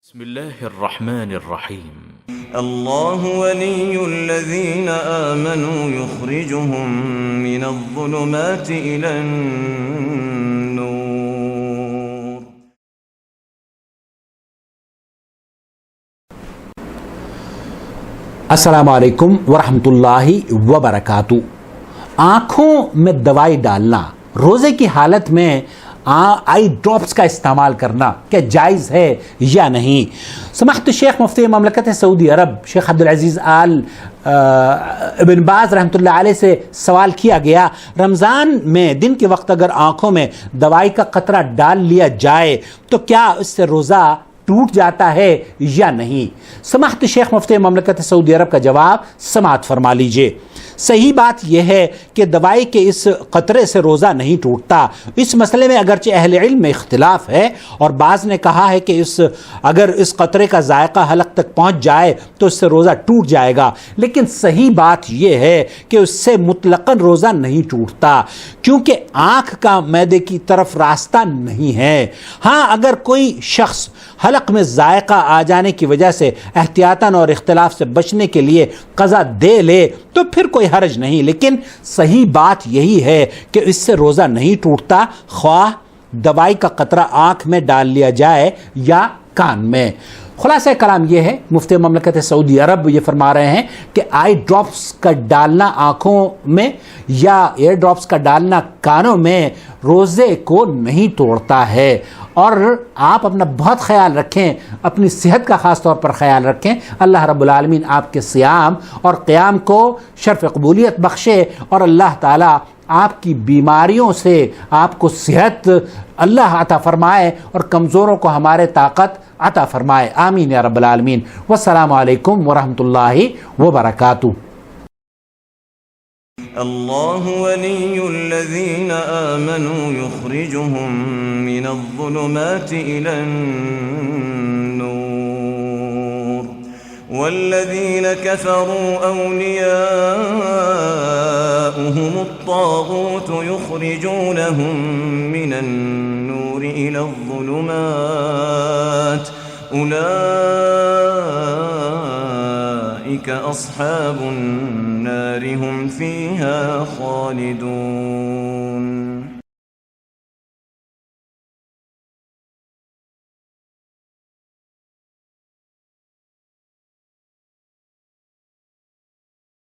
بسم الله الرحمن الرحيم الله ولي الذين آمنوا يخرجهم من الظلمات إلى النور. السلام علیکم ورحمۃ اللہ وبرکاتہ. آنکھوں میں دوائی ڈالنا، روزے کی حالت میں آئی ڈراپس کا استعمال کرنا کیا جائز ہے یا نہیں؟ سماحت شیخ مفتی مملکت سعودی عرب شیخ عبدالعزیز آل ابن باز رحمۃ اللہ علیہ سے سوال کیا گیا، رمضان میں دن کے وقت اگر آنکھوں میں دوائی کا قطرہ ڈال لیا جائے تو کیا اس سے روزہ ٹوٹ جاتا ہے یا نہیں؟ سماحت شیخ مفتی مملکت سعودی عرب کا جواب سماعت فرما لیجئے. صحیح بات یہ ہے کہ دوائی کے اس قطرے سے روزہ نہیں ٹوٹتا. اس مسئلے میں اگرچہ اہل علم میں اختلاف ہے اور بعض نے کہا ہے کہ اگر اس قطرے کا ذائقہ حلق تک پہنچ جائے تو اس سے روزہ ٹوٹ جائے گا، لیکن صحیح بات یہ ہے کہ اس سے مطلقاً روزہ نہیں ٹوٹتا، کیونکہ آنکھ کا معدے کی طرف راستہ نہیں ہے. ہاں، اگر کوئی شخص حلق میں ذائقہ آ جانے کی وجہ سے احتیاطاً اور اختلاف سے بچنے کے لیے قضا دے لے تو پھر کوئی حرج نہیں، لیکن صحیح بات یہی ہے کہ اس سے روزہ نہیں ٹوٹتا، خواہ دوائی کا قطرہ آنکھ میں ڈال لیا جائے یا کان میں. خلاصہ کلام یہ ہے، مفتی مملکت سعودی عرب یہ فرما رہے ہیں کہ آئی ڈراپس کا ڈالنا آنکھوں میں یا ایئر ڈراپس کا ڈالنا کانوں میں روزے کو نہیں توڑتا ہے. اور آپ اپنا بہت خیال رکھیں، اپنی صحت کا خاص طور پر خیال رکھیں. اللہ رب العالمین آپ کے صیام اور قیام کو شرف قبولیت بخشے اور اللہ تعالیٰ آپ کی بیماریوں سے آپ کو صحت اللہ عطا فرمائے اور کمزوروں کو ہمارے طاقت عطا فرمائے. آمین یا رب العالمین. والسلام علیکم ورحمۃ اللہ وبرکاتہ. الله ولي الذين آمنوا يخرجهم من الظلمات إلى النور والذين كفروا أولياؤهم الطاغوت يخرجونهم من النور إلى الظلمات أولئك أصحاب النار هم فيها خالدون.